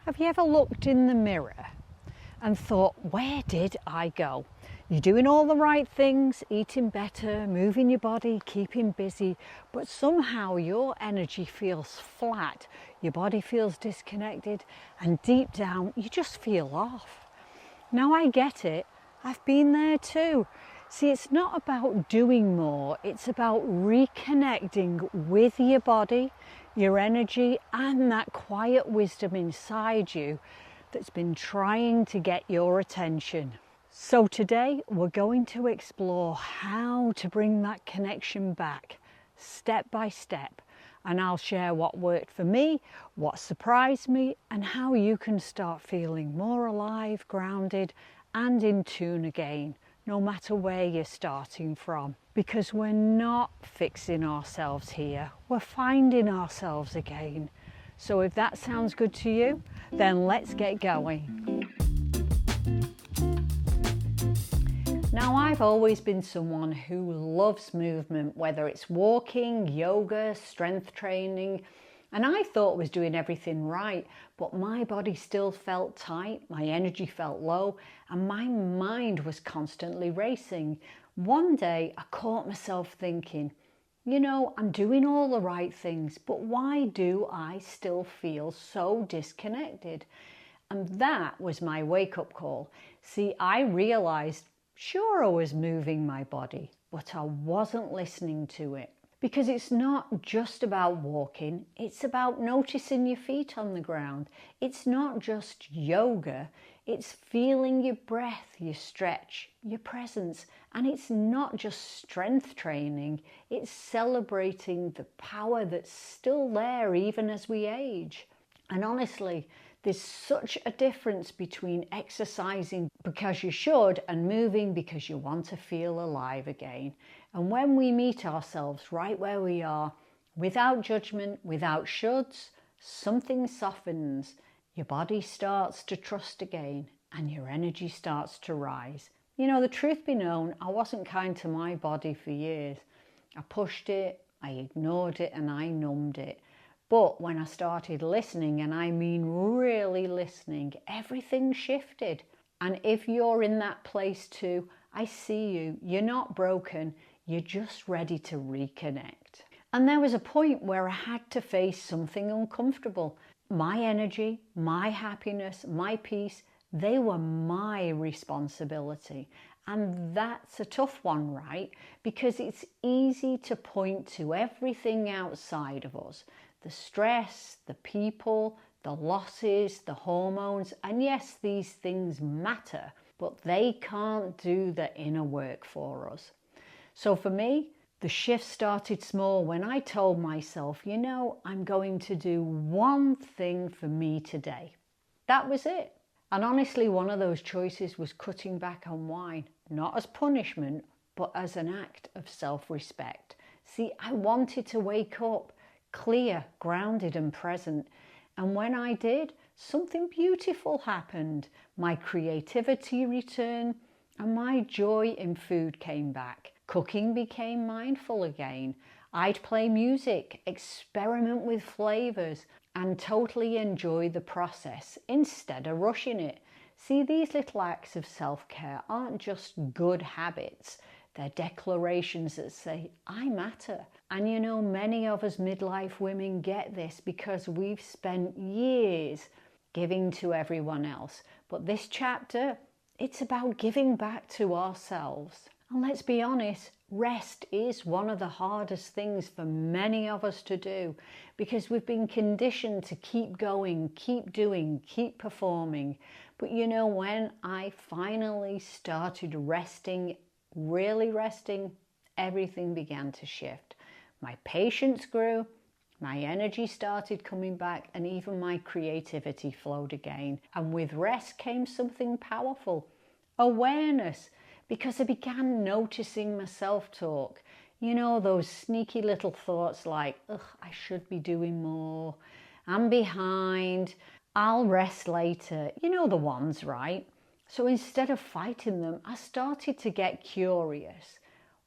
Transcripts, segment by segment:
Have you ever looked in the mirror and thought, where did I go? You're doing all the right things, eating better, moving your body, keeping busy, but somehow your energy feels flat, your body feels disconnected, and deep down you just feel off. Now I get it, I've been there too. See, it's not about doing more, it's about reconnecting with your body, your energy, and that quiet wisdom inside you that's been trying to get your attention. So today we're going to explore how to bring that connection back step by step, and I'll share what worked for me, what surprised me, and how you can start feeling more alive, grounded, and in tune again, no matter where you're starting from. Because we're not fixing ourselves here, we're finding ourselves again. So if that sounds good to you, then let's get going. Now, I've always been someone who loves movement, whether it's walking, yoga, strength training, and I thought I was doing everything right, but my body still felt tight, my energy felt low, and my mind was constantly racing. One day I caught myself thinking, you know, I'm doing all the right things, but why do I still feel so disconnected? And that was my wake-up call. See, I realized, sure, I was moving my body, but I wasn't listening to it. Because it's not just about walking, it's about noticing your feet on the ground. It's not just yoga, it's feeling your breath, your stretch, your presence. And it's not just strength training, it's celebrating the power that's still there even as we age. And honestly, there's such a difference between exercising because you should and moving because you want to feel alive again. And when we meet ourselves right where we are, without judgment, without shoulds, something softens. Your body starts to trust again and your energy starts to rise. You know, the truth be known, I wasn't kind to my body for years. I pushed it, I ignored it, and I numbed it. But when I started listening, and I mean really listening, everything shifted. And if you're in that place too, I see you. You're not broken. You're just ready to reconnect. And there was a point where I had to face something uncomfortable. My energy, my happiness, my peace, they were my responsibility. And that's a tough one, right? Because it's easy to point to everything outside of us. The stress, the people, the losses, the hormones, and yes, these things matter, but they can't do the inner work for us. So for me, the shift started small when I told myself, you know, I'm going to do one thing for me today. That was it. And honestly, one of those choices was cutting back on wine, not as punishment, but as an act of self-respect. See, I wanted to wake up clear, grounded and present. And when I did, something beautiful happened. My creativity returned and my joy in food came back. Cooking became mindful again. I'd play music, experiment with flavors, and totally enjoy the process instead of rushing it. See, these little acts of self-care aren't just good habits. They're declarations that say, I matter. And you know, many of us midlife women get this because we've spent years giving to everyone else. But this chapter, it's about giving back to ourselves. And let's be honest, rest is one of the hardest things for many of us to do because we've been conditioned to keep going, keep doing, keep performing. But you know, when I finally started resting, really resting, everything began to shift. My patience grew, my energy started coming back, and even my creativity flowed again. And with rest came something powerful, awareness, because I began noticing my self-talk. You know, those sneaky little thoughts like, ugh, I should be doing more, I'm behind, I'll rest later. You know the ones, right? So instead of fighting them, I started to get curious.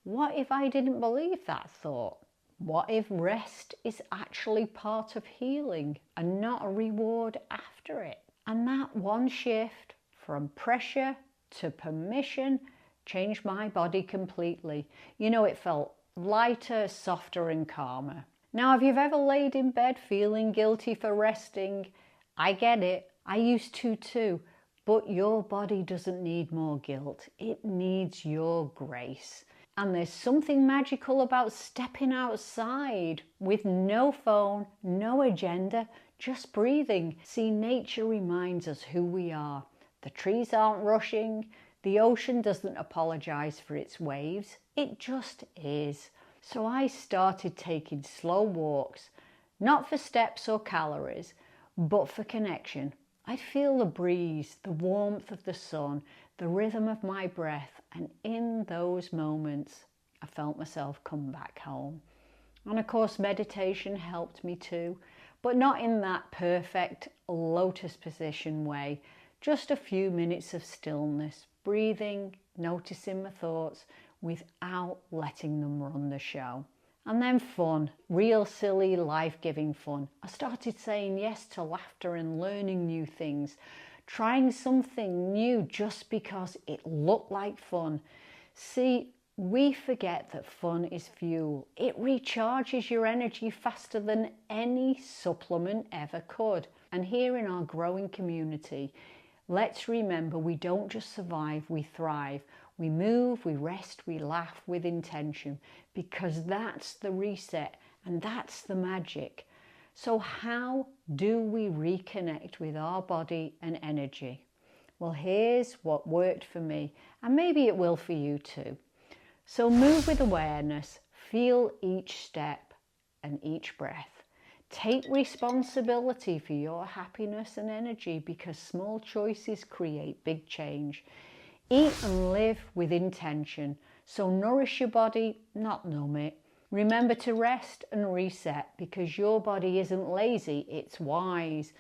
What if I didn't believe that thought? What if rest is actually part of healing and not a reward after it? And that one shift from pressure to permission changed my body completely. You know, it felt lighter, softer and calmer. Now, if you've ever laid in bed feeling guilty for resting, I get it. I used to too. But your body doesn't need more guilt. It needs your grace. And there's something magical about stepping outside with no phone, no agenda, just breathing. See, nature reminds us who we are. The trees aren't rushing. The ocean doesn't apologize for its waves. It just is. So I started taking slow walks, not for steps or calories, but for connection. I'd feel the breeze, the warmth of the sun, the rhythm of my breath, and in those moments, I felt myself come back home. And of course, meditation helped me too, but not in that perfect lotus position way. Just a few minutes of stillness, breathing, noticing my thoughts without letting them run the show. And then fun, real silly, life-giving fun. I started saying yes to laughter and learning new things, trying something new just because it looked like fun. See, we forget that fun is fuel. It recharges your energy faster than any supplement ever could. And here in our growing community, let's remember we don't just survive, we thrive. We move, we rest, we laugh with intention, because that's the reset and that's the magic. So how do we reconnect with our body and energy? Well, here's what worked for me, and maybe it will for you too. So move with awareness, feel each step and each breath. Take responsibility for your happiness and energy, because small choices create big change. Eat and live with intention. So nourish your body, not numb it. Remember to rest and reset, because your body isn't lazy, it's wise.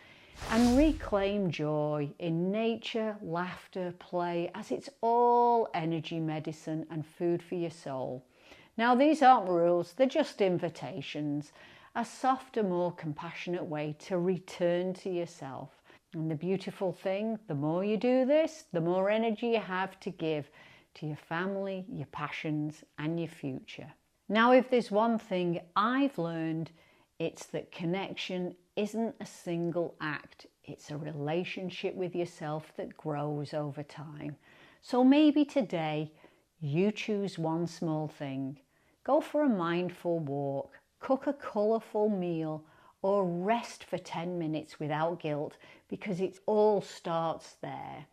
And reclaim joy in nature, laughter, play, as it's all energy medicine and food for your soul. Now, these aren't rules, they're just invitations. A softer, more compassionate way to return to yourself. And the beautiful thing, the more you do this, the more energy you have to give to your family, your passions, and your future. Now, if there's one thing I've learned, it's that connection isn't a single act. It's a relationship with yourself that grows over time. So maybe today you choose one small thing. Go for a mindful walk, cook a colourful meal, or rest for 10 minutes without guilt, because it all starts there.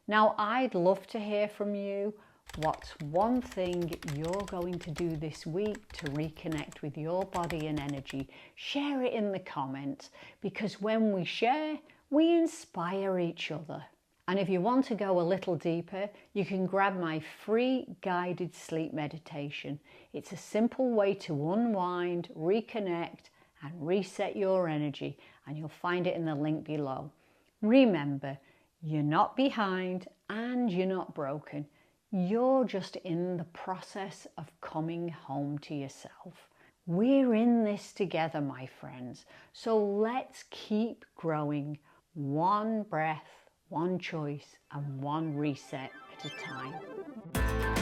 Now, I'd love to hear from you. What's one thing you're going to do this week to reconnect with your body and energy? Share it in the comments, because when we share, we inspire each other. And if you want to go a little deeper, you can grab my free guided sleep meditation. It's a simple way to unwind, reconnect, and reset your energy, and you'll find it in the link below. Remember, you're not behind and you're not broken. You're just in the process of coming home to yourself. We're in this together, my friends. So let's keep growing, one breath, one choice, and one reset at a time.